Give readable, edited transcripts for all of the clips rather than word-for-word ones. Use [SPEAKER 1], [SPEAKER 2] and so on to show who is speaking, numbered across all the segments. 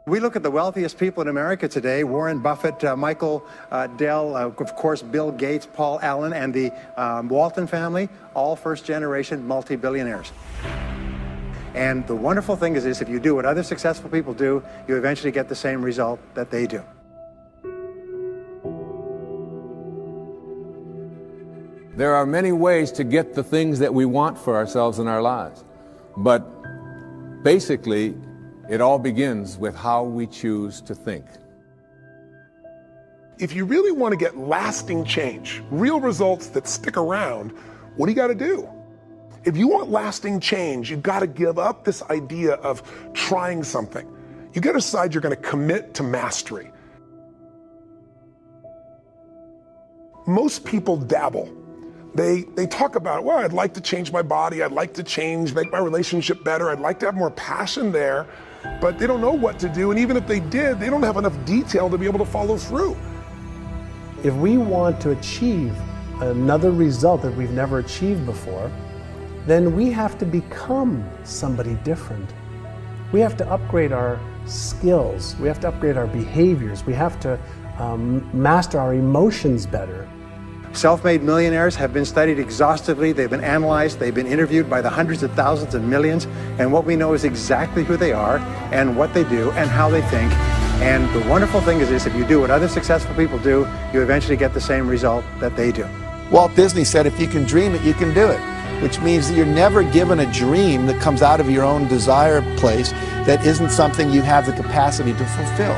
[SPEAKER 1] We look at the wealthiest people in America today: Warren Buffett, Michael Dell, of course, Bill Gates, Paul Allen, and the Walton family, all first-generation multi-billionaires. And the wonderful thing is this: if you do what other successful people do, you eventually get the same result that they do.
[SPEAKER 2] There are many ways to get the things that we want for ourselves in our lives. But basically, it all begins with how we choose to think.
[SPEAKER 3] If you really want to get lasting change, real results that stick around, what do you got to do? If you want lasting change, you've got to give up this idea of trying something. You got to decide you're going to commit to mastery. Most people dabble. They talk about, well, I'd like to change my body, I'd like to make my relationship better, I'd like to have more passion there, but they don't know what to do, and even if they did, they don't have enough detail to be able to follow through.
[SPEAKER 4] If we want to achieve another result that we've never achieved before, then we have to become somebody different. We have to upgrade our skills, we have to upgrade our behaviors, we have to master our emotions better.
[SPEAKER 1] Self-made millionaires have been studied exhaustively, they've been analyzed, they've been interviewed by the hundreds of thousands and millions, and what we know is exactly who they are and what they do and how they think. And the wonderful thing is this: if you do what other successful people do, you eventually get the same result that they do.
[SPEAKER 5] Walt Disney said, if you can dream it, you can do it, which means that you're never given a dream that comes out of your own desire place that isn't something you have the capacity to fulfill.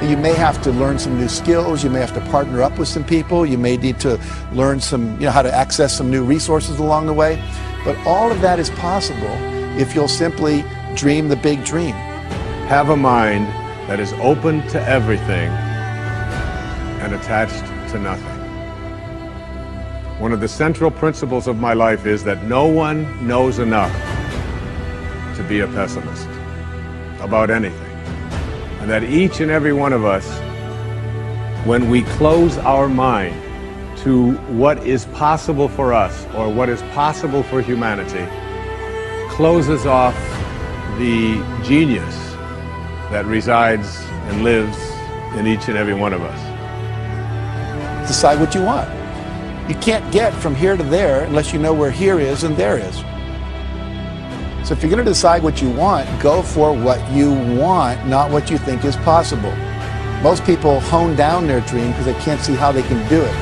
[SPEAKER 5] You may have to learn some new skills, you may have to partner up with some people, you may need to learn how to access some new resources along the way, but all of that is possible if you'll simply dream the big dream.
[SPEAKER 2] Have a mind that is open to everything and attached to nothing. One of the central principles of my life is that no one knows enough to be a pessimist about anything. And that each and every one of us, when we close our mind to what is possible for us or what is possible for humanity, closes off the genius that resides and lives in each and every one of us.
[SPEAKER 5] Decide what you want. You can't get from here to there unless you know where here is and there is. So if you're going to decide what you want, go for what you want, not what you think is possible. Most people hone down their dream because they can't see how they can do it.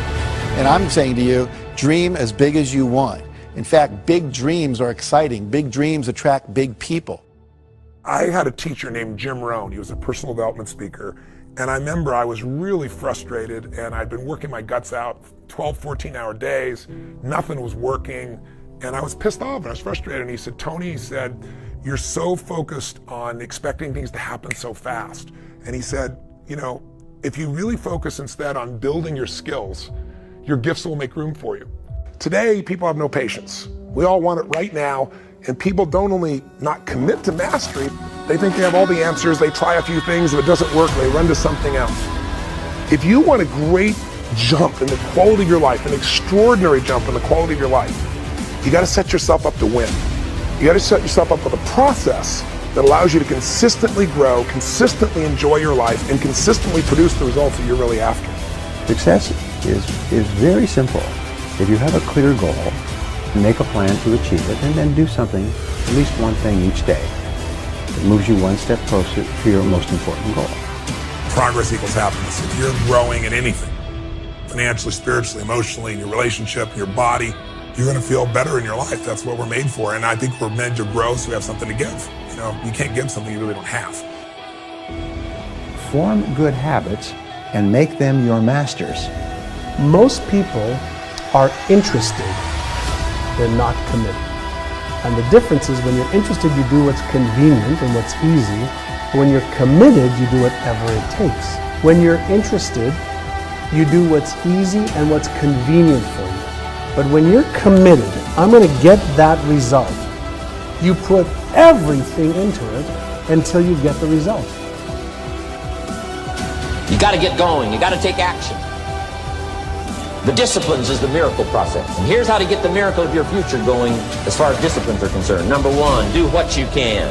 [SPEAKER 5] And I'm saying to you, dream as big as you want. In fact, big dreams are exciting. Big dreams attract big people.
[SPEAKER 3] I had a teacher named Jim Rohn. He was a personal development speaker. And I remember I was really frustrated, and I'd been working my guts out 12, 14-hour days. Nothing was working. And I was pissed off and I was frustrated. And he said, Tony, he said, you're so focused on expecting things to happen so fast. And he said, you know, if you really focus instead on building your skills, your gifts will make room for you. Today, people have no patience. We all want it right now. And people don't only not commit to mastery, they think they have all the answers. They try a few things. If it doesn't work, they run to something else. If you want a great jump in the quality of your life, an extraordinary jump in the quality of your life, you got to set yourself up to win. You got to set yourself up with a process that allows you to consistently grow, consistently enjoy your life, and consistently produce the results that you're really after.
[SPEAKER 6] Success is very simple. If you have a clear goal, make a plan to achieve it, and then do something, at least one thing each day, that moves you one step closer to your most important goal.
[SPEAKER 3] Progress equals happiness. If you're growing in anything, financially, spiritually, emotionally, in your relationship, in your body, you're going to feel better in your life. That's what we're made for. And I think we're meant to grow so we have something to give. You know, you can't give something you really don't have.
[SPEAKER 6] Form good habits and make them your masters.
[SPEAKER 4] Most people are interested, they're not committed. And the difference is when you're interested, you do what's convenient and what's easy. When you're committed, you do whatever it takes. When you're interested, you do what's easy and what's convenient for you. But when you're committed, I'm going to get that result, you put everything into it until you get the result.
[SPEAKER 7] You got to get going. You got to take action. The disciplines is the miracle process. And here's how to get the miracle of your future going as far as disciplines are concerned. Number one, do what you can.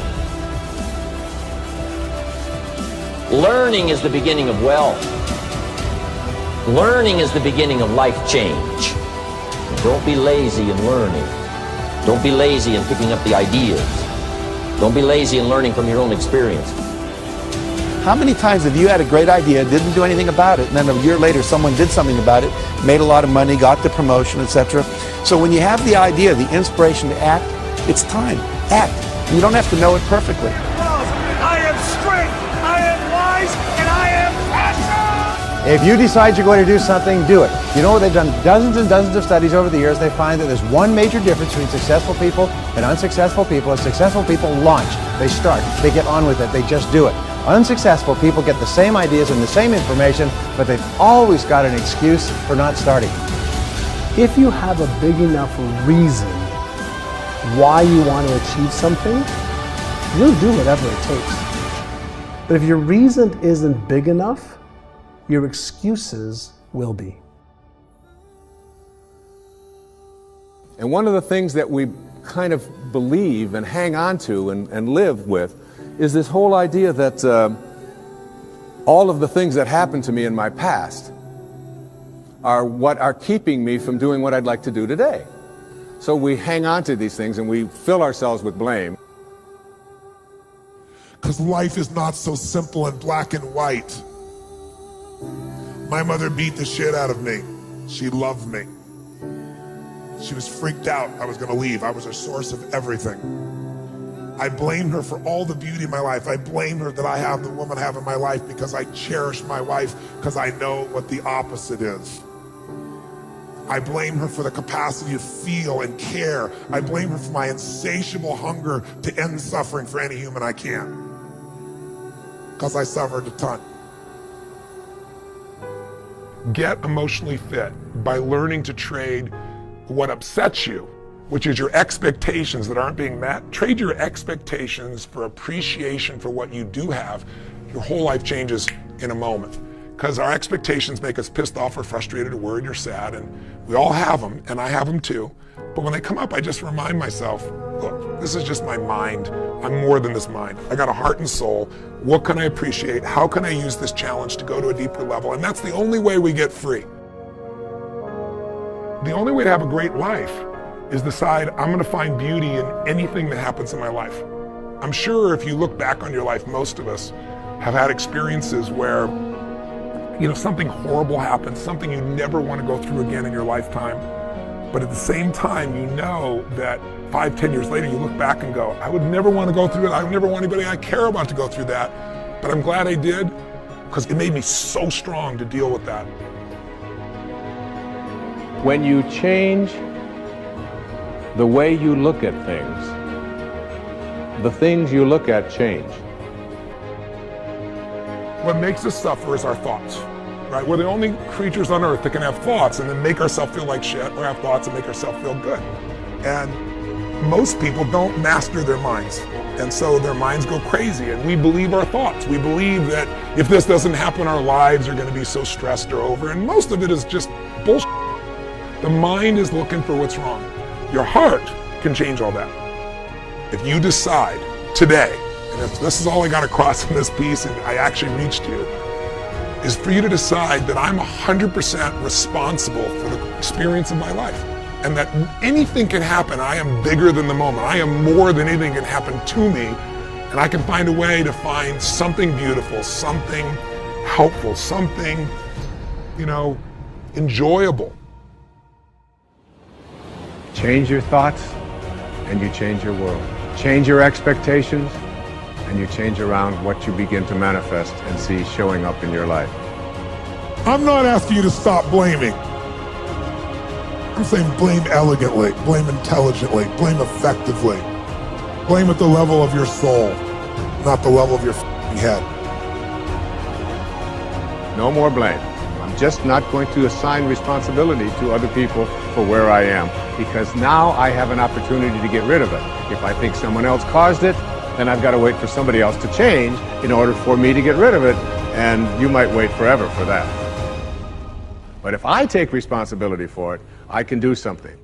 [SPEAKER 7] Learning is the beginning of wealth. Learning is the beginning of life change. Don't be lazy in learning. Don't be lazy in picking up the ideas. Don't be lazy in learning from your own experience.
[SPEAKER 5] How many times have you had a great idea, didn't do anything about it, and then a year later someone did something about it, made a lot of money, got the promotion, etc.? So when you have the idea, the inspiration to act, it's time. Act. You don't have to know it perfectly.
[SPEAKER 8] I am strength, I am wise, and I am passion!
[SPEAKER 1] If you decide you're going to do something, do it. You know, they've done dozens and dozens of studies over the years. They find that there's one major difference between successful people and unsuccessful people. Successful people launch. They start. They get on with it. They just do it. Unsuccessful people get the same ideas and the same information, but they've always got an excuse for not starting.
[SPEAKER 4] If you have a big enough reason why you want to achieve something, you'll do whatever it takes. But if your reason isn't big enough, your excuses will be.
[SPEAKER 2] And one of the things that we kind of believe and hang on to and live with is this whole idea that all of the things that happened to me in my past are what are keeping me from doing what I'd like to do today. So we hang on to these things and we fill ourselves with blame.
[SPEAKER 3] Because life is not so simple and black and white. My mother beat the shit out of me. She loved me. She was freaked out I was gonna leave. I was her source of everything. I blame her for all the beauty in my life. I blame her that I have the woman I have in my life because I cherish my wife because I know what the opposite is. I blame her for the capacity to feel and care. I blame her for my insatiable hunger to end suffering for any human I can. Because I suffered a ton. Get emotionally fit by learning to trade what upsets you, which is your expectations that aren't being met. Trade your expectations for appreciation for what you do have. Your whole life changes in a moment. Because our expectations make us pissed off or frustrated or worried or sad, and we all have them, and I have them too. But when they come up, I just remind myself, look, this is just my mind. I'm more than this mind. I got a heart and soul. What can I appreciate? How can I use this challenge to go to a deeper level? And that's the only way we get free. The only way to have a great life is decide I'm gonna find beauty in anything that happens in my life. I'm sure if you look back on your life, most of us have had experiences where something horrible happens, something you never want to go through again in your lifetime. But at the same time, you know that 5, 10 years later, you look back and go, I would never want to go through it. I would never want anybody I care about to go through that. But I'm glad I did, because it made me so strong to deal with that.
[SPEAKER 2] When you change the way you look at things, the things you look at change.
[SPEAKER 3] What makes us suffer is our thoughts, right? We're the only creatures on earth that can have thoughts and then make ourselves feel like shit, or have thoughts and make ourselves feel good. And most people don't master their minds. And so their minds go crazy, and we believe our thoughts. We believe that if this doesn't happen, our lives are gonna be so stressed or over, and most of it is just bullshit. The mind is looking for what's wrong. Your heart can change all that. If you decide today, and if this is all I got across in this piece and I actually reached you, is for you to decide that I'm 100% responsible for the experience of my life. And that anything can happen. I am bigger than the moment. I am more than anything can happen to me. And I can find a way to find something beautiful, something helpful, something, enjoyable.
[SPEAKER 2] Change your thoughts and you change your world. Change your expectations and you change around what you begin to manifest and see showing up in your life.
[SPEAKER 3] I'm not asking you to stop blaming. I'm saying blame elegantly, blame intelligently, blame effectively. Blame at the level of your soul, not the level of your head.
[SPEAKER 2] No more blame. I'm just not going to assign responsibility to other people for where I am, because now I have an opportunity to get rid of it. If I think someone else caused it, then I've got to wait for somebody else to change in order for me to get rid of it, and you might wait forever for that. But if I take responsibility for it, I can do something.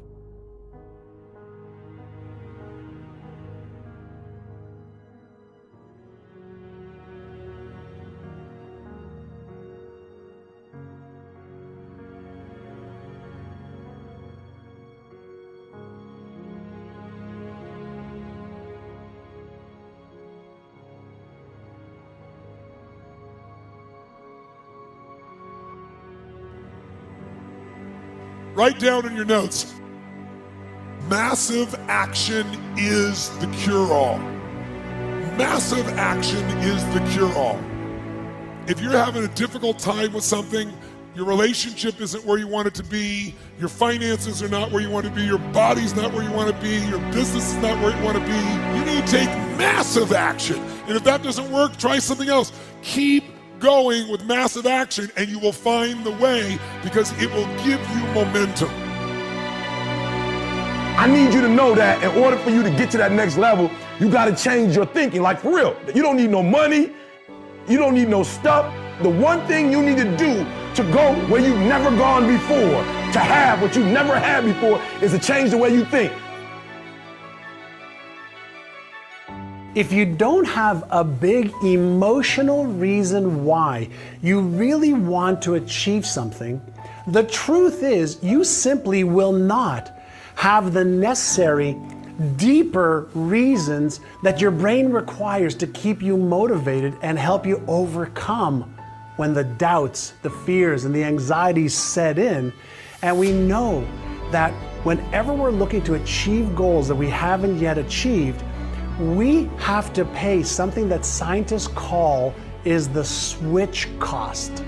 [SPEAKER 3] Write down in your notes. Massive action is the cure-all. Massive action is the cure-all. If you're having a difficult time with something, your relationship isn't where you want it to be, your finances are not where you want to be, your body's not where you want to be, your business is not where you want to be, you need to take massive action. And if that doesn't work, try something else. Keep going with massive action and you will find the way, because it will give you momentum.
[SPEAKER 9] I need you to know that in order for you to get to that next level, you got to change your thinking, like for real. You don't need no money. You don't need no stuff. The one thing you need to do to go where you've never gone before, to have what you've never had before, is to change the way you think.
[SPEAKER 4] If you don't have a big emotional reason why you really want to achieve something, the truth is you simply will not have the necessary, deeper reasons that your brain requires to keep you motivated and help you overcome when the doubts, the fears, and the anxieties set in. And we know that whenever we're looking to achieve goals that we haven't yet achieved, we have to pay something that scientists call is the switch cost.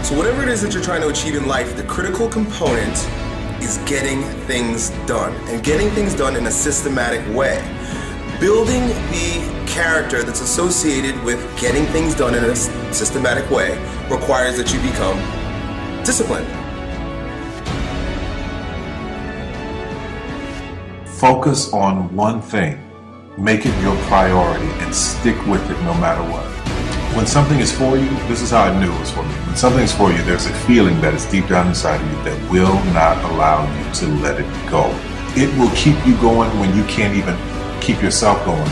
[SPEAKER 10] So whatever it is that you're trying to achieve in life, the critical component is getting things done, and getting things done in a systematic way. Building the character that's associated with getting things done in a systematic way requires that you become disciplined.
[SPEAKER 11] Focus on one thing, make it your priority, and stick with it no matter what. When something is for you, this is how I knew it was for me. When something's for you, there's a feeling that is deep down inside of you that will not allow you to let it go. It will keep you going when you can't even keep yourself going.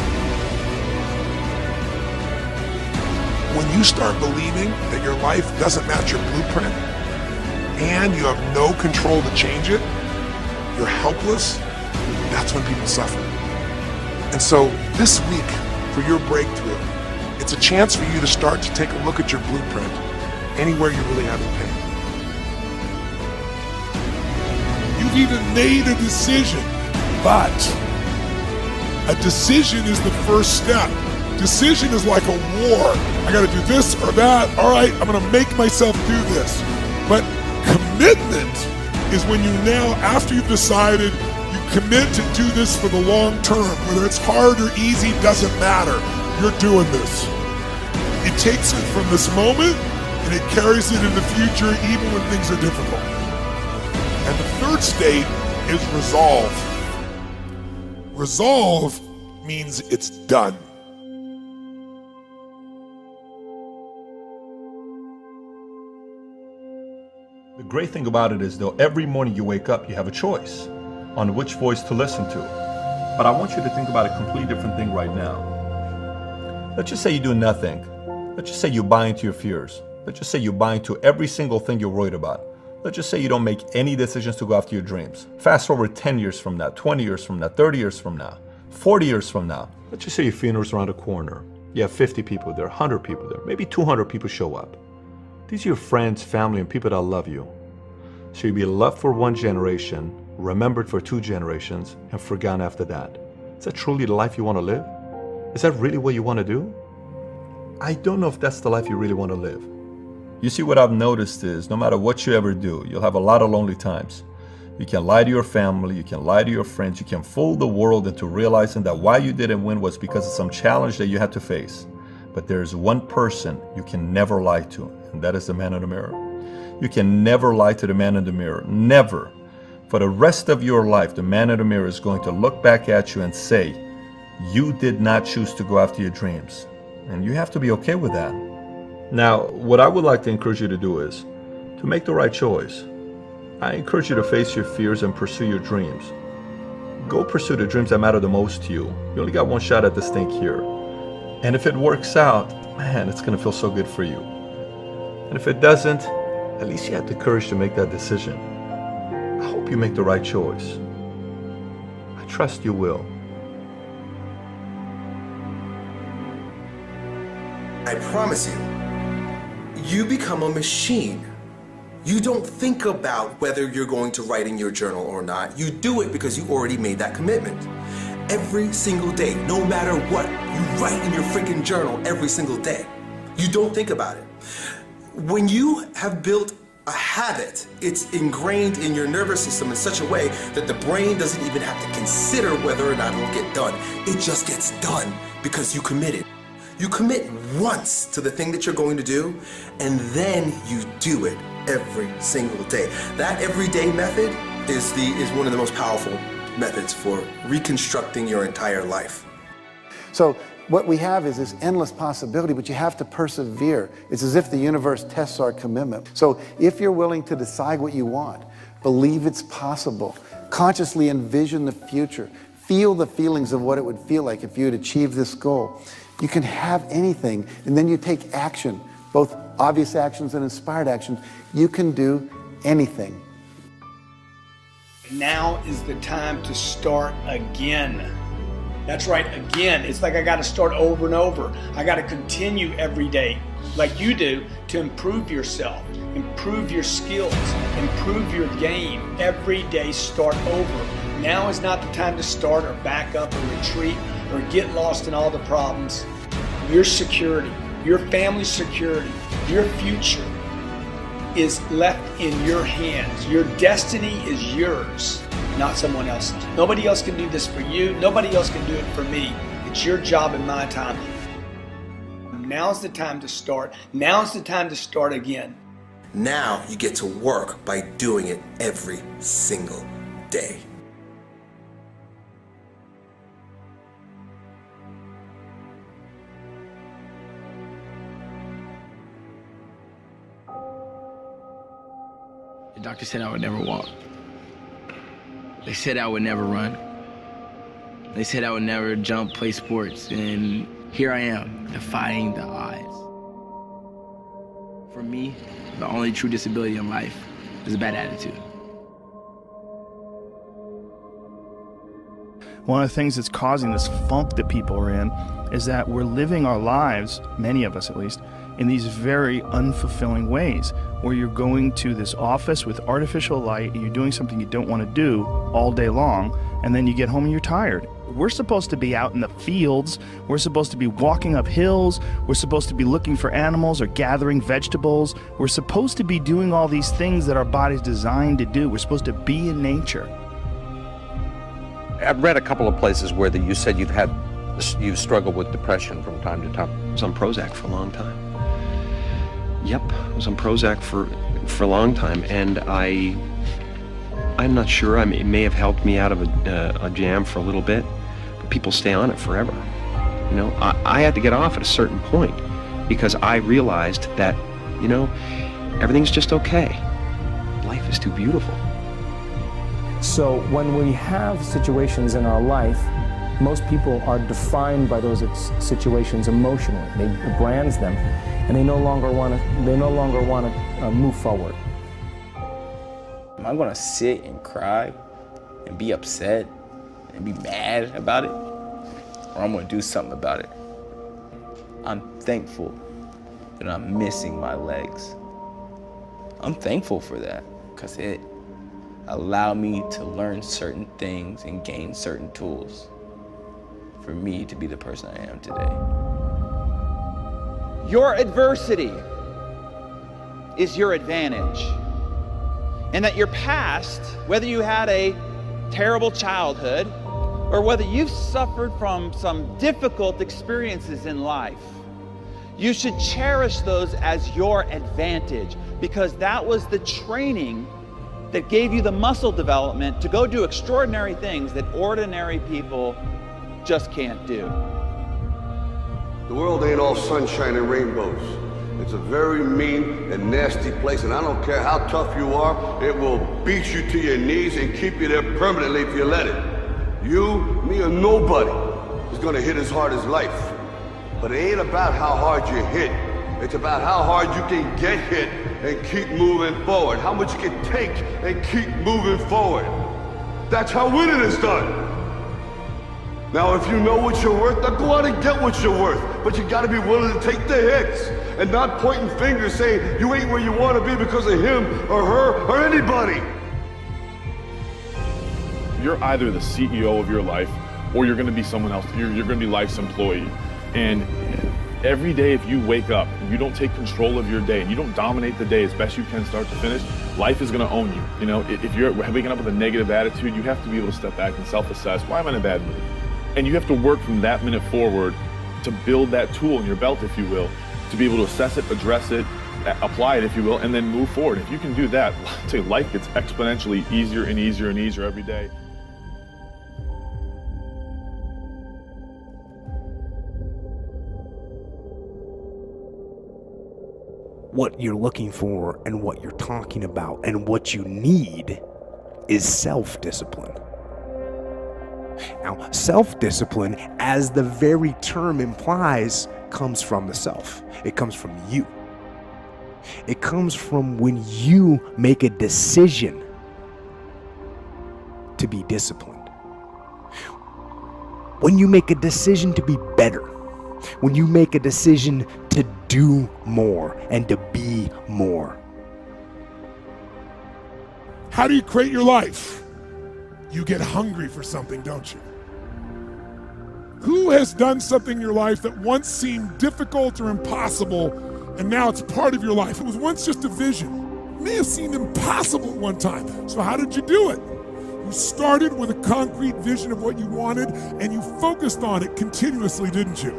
[SPEAKER 3] When you start believing that your life doesn't match your blueprint and you have no control to change it, you're helpless, that's when people suffer. And so this week, for your breakthrough, it's a chance for you to start to take a look at your blueprint anywhere you really haven't been. You've even made a decision, but a decision is the first step. Decision is like a war. I gotta do this or that. All right, I'm gonna make myself do this. But commitment is when you now, after you've decided, you commit to do this for the long term. Whether it's hard or easy, doesn't matter. You're doing this. It takes it from this moment and it carries it in the future even when things are difficult. And the third state is resolve. Resolve means it's done.
[SPEAKER 12] The great thing about it is, though, every morning you wake up, you have a choice on which voice to listen to. But I want you to think about a completely different thing right now. Let's just say you do nothing. Let's just say you buy into your fears. Let's just say you buy into every single thing you're worried about. Let's just say you don't make any decisions to go after your dreams. Fast forward 10 years from now, 20 years from now, 30 years from now, 40 years from now. Let's just say your funeral's around the corner. You have 50 people there, 100 people there, maybe 200 people show up. These are your friends, family, and people that love you. So you'll be loved for one generation, remembered for 2 generations, and forgotten after that. Is that truly the life you want to live? Is that really what you want to do? I don't know if that's the life you really want to live. You see, what I've noticed is no matter what you ever do, you'll have a lot of lonely times. You can lie to your family, you can lie to your friends, you can fool the world into realizing that why you didn't win was because of some challenge that you had to face. But there's one person you can never lie to, and that is the man in the mirror. You can never lie to the man in the mirror, never. For the rest of your life, the man in the mirror is going to look back at you and say, you did not choose to go after your dreams. And you have to be okay with that. Now, what I would like to encourage you to do is to make the right choice. I encourage you to face your fears and pursue your dreams. Go pursue the dreams that matter the most to you. You only got one shot at this thing here. And if it works out, man, it's going to feel so good for you. And if it doesn't, at least you had the courage to make that decision. I hope you make the right choice. I trust you will.
[SPEAKER 10] I promise you, you become a machine. You don't think about whether you're going to write in your journal or not. You do it because you already made that commitment. Every single day, no matter what, you write in your freaking journal every single day. You don't think about it. When you have built a habit, it's ingrained in your nervous system in such a way that the brain doesn't even have to consider whether or not it'll get done. It just gets done because you committed. You commit once to the thing that you're going to do, and then you do it every single day. That everyday method is one of the most powerful methods for reconstructing your entire life.
[SPEAKER 5] So what we have is this endless possibility, but you have to persevere. It's as if the universe tests our commitment. So if you're willing to decide what you want, believe it's possible, consciously envision the future, feel the feelings of what it would feel like if you had achieved this goal, you can have anything, and then you take action, both obvious actions and inspired actions. You can do anything.
[SPEAKER 13] Now is the time to start again. That's right, again. It's like I got to start over and over. I got to continue every day, like you do, to improve yourself, improve your skills, improve your game. Every day, start over. Now is not the time to start or back up or retreat or get lost in all the problems. Your security, your family's security, your future is left in your hands. Your destiny is yours, not someone else's. Nobody else can do this for you. Nobody else can do it for me. It's your job and my time. Now's the time to start. Now's the time to start again.
[SPEAKER 10] Now you get to work by doing it every single day.
[SPEAKER 14] The doctor said I would never walk. They said I would never run. They said I would never jump, play sports, and here I am, defying the odds. For me, the only true disability in life is a bad attitude.
[SPEAKER 15] One of the things that's causing this funk that people are in is that we're living our lives, many of us at least, in these very unfulfilling ways, where you're going to this office with artificial light and you're doing something you don't want to do all day long, and then you get home and you're tired. We're supposed to be out in the fields, we're supposed to be walking up hills, we're supposed to be looking for animals or gathering vegetables, we're supposed to be doing all these things that our body's designed to do. We're supposed to be in nature.
[SPEAKER 16] I've read a couple of places where you said you've struggled with depression from time to time.
[SPEAKER 17] I was on Prozac for a long time. Yep, I was on Prozac for a long time, and I'm not sure. I mean, it may have helped me out of a jam for a little bit, but people stay on it forever. You know, I had to get off at a certain point because I realized that, you know, everything's just okay. Life is too beautiful.
[SPEAKER 18] So when we have situations in our life, most people are defined by those situations emotionally. They brands them, and they no longer want to move forward.
[SPEAKER 19] Am I going to sit and cry and be upset and be mad about it, or I'm going to do something about it? I'm thankful that I'm missing my legs. I'm thankful for that because it allowed me to learn certain things and gain certain tools for me to be the person I am today.
[SPEAKER 20] Your adversity is your advantage. And that your past, whether you had a terrible childhood or whether you've suffered from some difficult experiences in life, you should cherish those as your advantage, because that was the training that gave you the muscle development to go do extraordinary things that ordinary people just can't do.
[SPEAKER 21] The world ain't all sunshine and rainbows. It's a very mean and nasty place, and I don't care how tough you are, it will beat you to your knees and keep you there permanently if you let it. You, me, or nobody is gonna hit as hard as life. But it ain't about how hard you hit. It's about how hard you can get hit and keep moving forward. How much you can take and keep moving forward. That's how winning is done. Now, if you know what you're worth, then go out and get what you're worth. But you gotta be willing to take the hits. and not pointing fingers saying you ain't where you want to be because of him or her or anybody.
[SPEAKER 6] You're either the CEO of your life or you're going to be someone else. You're going to be life's employee. And every day if you wake up and you don't take control of your day and you don't dominate the day as best you can start to finish, life is going to own you. You know, if you're waking up with a negative attitude, you have to be able to step back and self-assess. Why am I in a bad mood? And you have to work from that minute forward to build that tool in your belt, if you will, to be able to assess it, address it, apply it, if you will, and then move forward. If you can do that, I'll tell you, life gets exponentially easier and easier and easier every day.
[SPEAKER 22] What you're looking for and what you're talking about and what you need is self-discipline. Now, self-discipline, as the very term implies, comes from the self. It comes from you. It comes from when you make a decision to be disciplined. When you make a decision to be better. When you make a decision to do more and to be more.
[SPEAKER 3] How do you create your life? You get hungry for something, don't you? Who has done something in your life that once seemed difficult or impossible, and now it's part of your life? It was once just a vision. It may have seemed impossible at one time. So how did you do it? You started with a concrete vision of what you wanted, and you focused on it continuously, didn't you?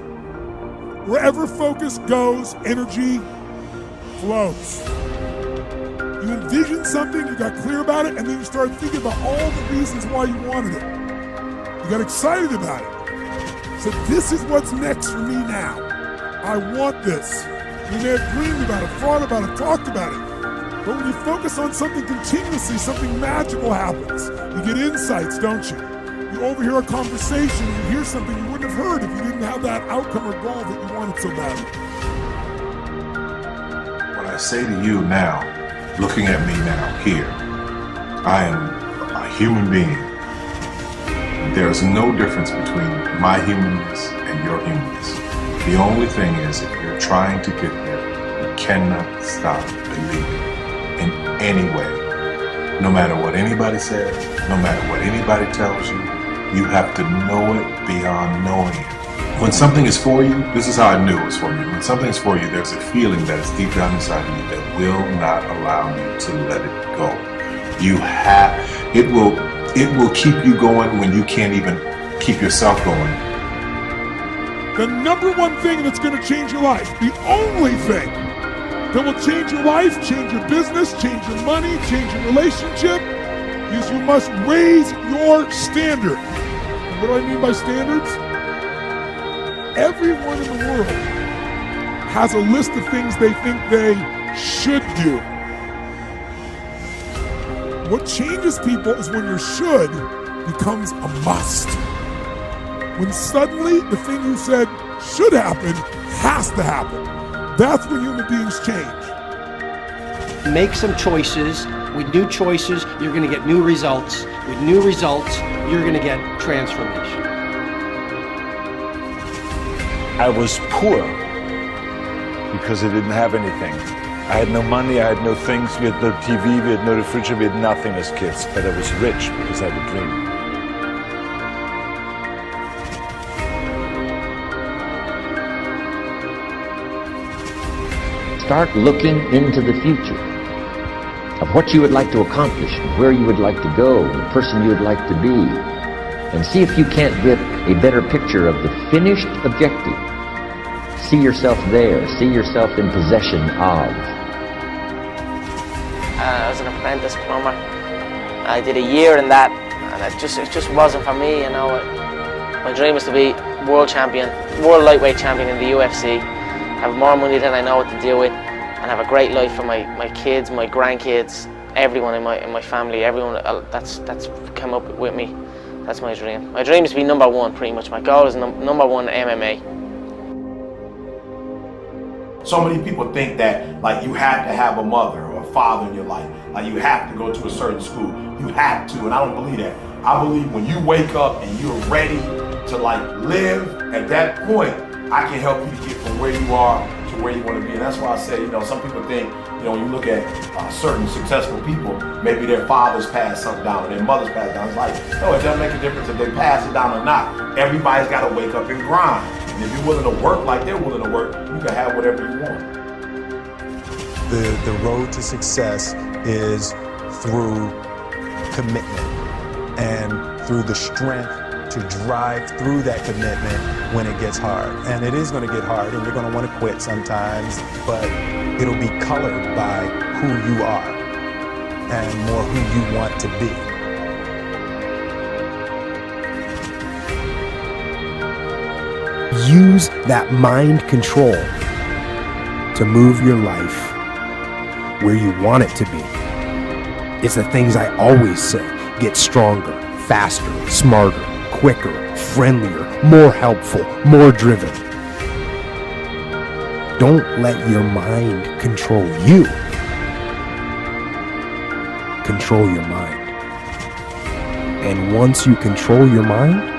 [SPEAKER 3] Wherever focus goes, energy flows. You envisioned something, you got clear about it, and then you started thinking about all the reasons why you wanted it. You got excited about it. So this is what's next for me now. I want this. You may have dreamed about it, thought about it, talked about it. But when you focus on something continuously, something magical happens. You get insights, don't you? You overhear a conversation, you hear something you wouldn't have heard if you didn't have that outcome or goal that you wanted so badly.
[SPEAKER 11] What I say to you now, looking at me now here, I am a human being. There is no difference between my humanness and your humanness. The only thing is, if you're trying to get there, you cannot stop believing in any way. No matter what anybody says, no matter what anybody tells you, you have to know it beyond knowing it. When something is for you, this is how I knew it was for me. When something is for you, there's a feeling that is deep down inside of you that will not allow you to let it go. It will keep you going when you can't even keep yourself going.
[SPEAKER 3] The number one thing that's going to change your life, the only thing that will change your life, change your business, change your money, change your relationship, is you must raise your standard. And what do I mean by standards? Everyone in the world has a list of things they think they should do. What changes people is when your should becomes a must. When suddenly the thing you said should happen has to happen. That's when human beings change.
[SPEAKER 23] Make some choices. With new choices, you're going to get new results. With new results, you're going to get transformation.
[SPEAKER 24] I was poor because I didn't have anything. I had no money, I had no things, we had no TV, we had no refrigerator, we had nothing as kids. But I was rich because I had a dream.
[SPEAKER 7] Start looking into the future of what you would like to accomplish, where you would like to go, the person you would like to be, and see if you can't get a better picture of the finished objective. See yourself there, see yourself in possession of.
[SPEAKER 25] I was an apprentice plumber. I did a year in that, and it just wasn't for me, you know. My dream was to be world champion, world lightweight champion in the UFC, have more money than I know what to do with, and have a great life for my kids, my grandkids, everyone in my family, everyone that's come up with me. That's my dream. My dream is to be number one, pretty much. My goal is number one MMA.
[SPEAKER 26] So many people think that like you have to have a mother or a father in your life. Like you have to go to a certain school. You have to, and I don't believe that. I believe when you wake up and you're ready to like live, at that point, I can help you to get from where you are to where you want to be. And that's why I say, you know, some people think, you know, when you look at certain successful people, maybe their fathers passed something down or their mothers passed down. It's like, no, it doesn't make a difference if they pass it down or not. Everybody's got to wake up and grind. And if you're willing to work like they're willing to work, you can have whatever you want.
[SPEAKER 22] The road to success is through commitment and through the strength to drive through that commitment when it gets hard. And it is going to get hard and you're going to want to quit sometimes, but it'll be colored by who you are and more who you want to be. Use that mind control to move your life where you want it to be. It's the things I always say. Get stronger, faster, smarter, quicker, friendlier, more helpful, more driven. Don't let your mind control you. Control your mind. And once you control your mind,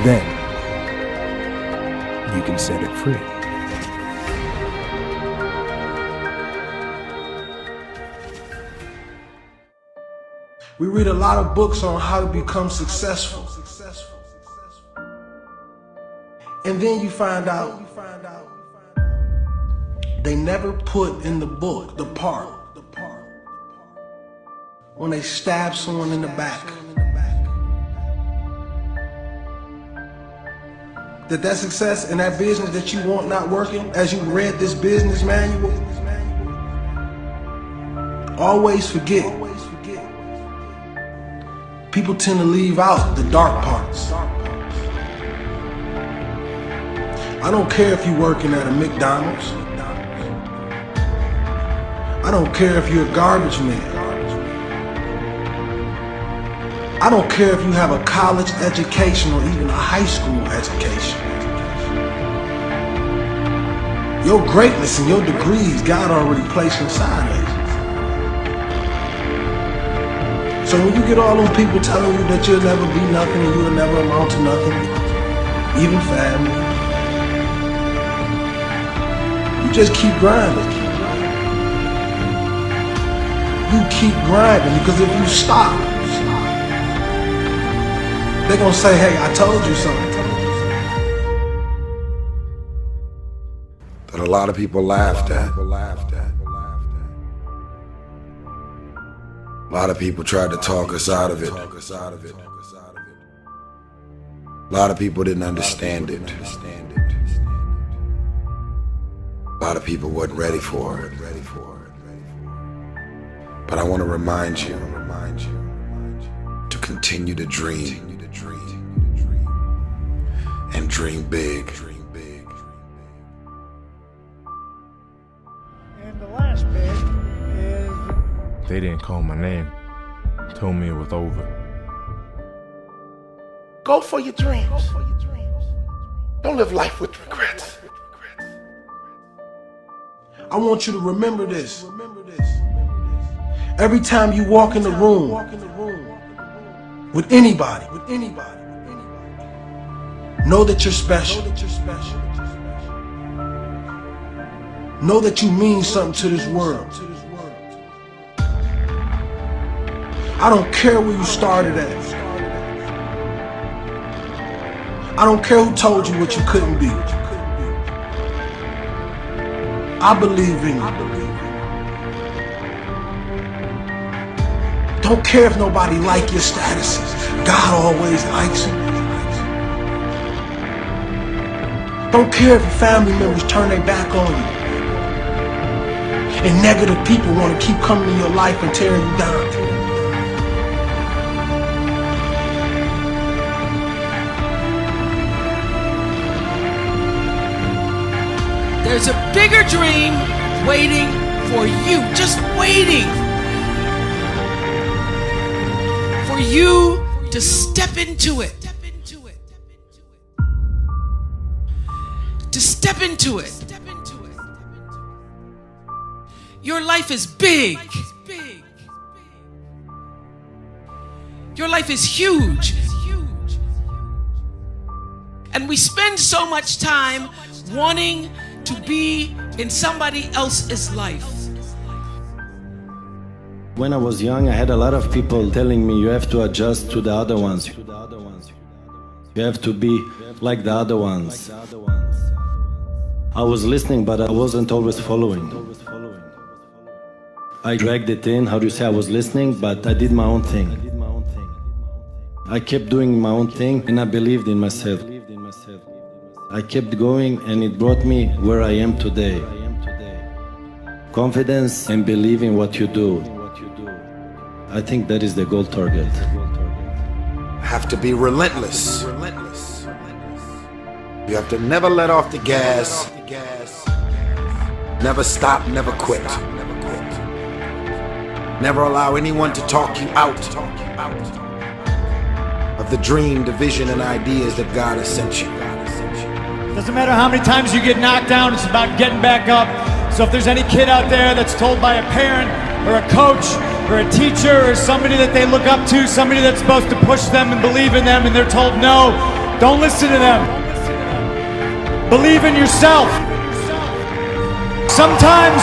[SPEAKER 22] then you can set it free.
[SPEAKER 1] We read a lot of books on how to become successful. And then you find out they never put in the book the part when they stab someone in the back. That success and that business that you want not working, as you read this business manual, always forget. People tend to leave out the dark parts. I don't care if you're working at a McDonald's. I don't care if you're a garbage man. I don't care if you have a college education or even a high school education. Your greatness and your degrees, God already placed inside of you. So when you get all those people telling you that you'll never be nothing and you'll never amount to nothing, even family, you just keep grinding. You keep grinding, because if you stop, they're gonna say, hey, I told you something.
[SPEAKER 2] That a lot of people laughed at. A lot of people tried to talk us out of it. A lot of people didn't understand it. A lot of people wasn't ready for it. But I want to remind you to continue to dream and dream big.
[SPEAKER 4] And the last bit is... They didn't call my name. Told me it was over.
[SPEAKER 8] Go for your dreams. Don't live life with regrets.
[SPEAKER 1] I want you to remember this. Every time you walk in the room with anybody, know that you're special. Know that you mean something to this world. I don't care where you started at. I don't care who told you what you couldn't be. I believe in you. Don't care if nobody like your statuses. God always likes you. Don't care if your family members turn their back on you. And negative people want to keep coming in your life and tearing you down.
[SPEAKER 9] There's a bigger dream waiting for you, just waiting for you to step into it. To step into it. Your life is big. Your life is huge. And we spend so much time wanting to be in somebody else's life.
[SPEAKER 5] When I was young, I had a lot of people telling me you have to adjust to the other ones. You have to be like the other ones. I was listening, but I wasn't always following. I dragged it in, how do you say, I was listening, but I did my own thing. I kept doing my own thing and I believed in myself. I kept going and it brought me where I am today. Confidence and believing what you do. I think that is the goal target.
[SPEAKER 10] Have to be relentless. You have to never let off the gas. Never stop, never quit. Never allow anyone to talk you out of the dream, the vision, and ideas that God has sent you.
[SPEAKER 12] Doesn't matter how many times you get knocked down, it's about getting back up. So if there's any kid out there that's told by a parent or a coach or a teacher or somebody that they look up to, somebody that's supposed to push them and believe in them, and they're told no, don't listen to them. Believe in yourself. Sometimes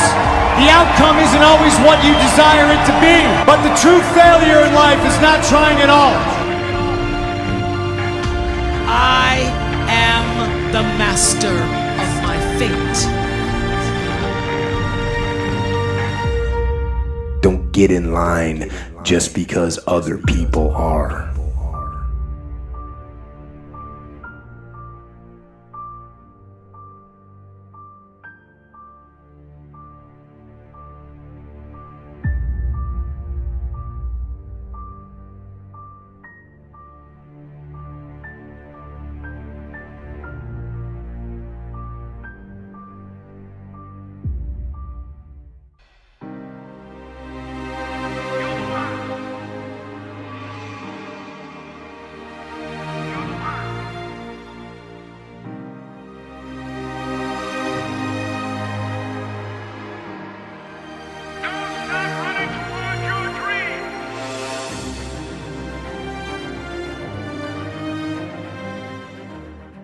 [SPEAKER 12] the outcome isn't always what you desire it to be, but the true failure in life is not trying at all.
[SPEAKER 9] I am the master of my fate.
[SPEAKER 10] Don't get in line just because other people are.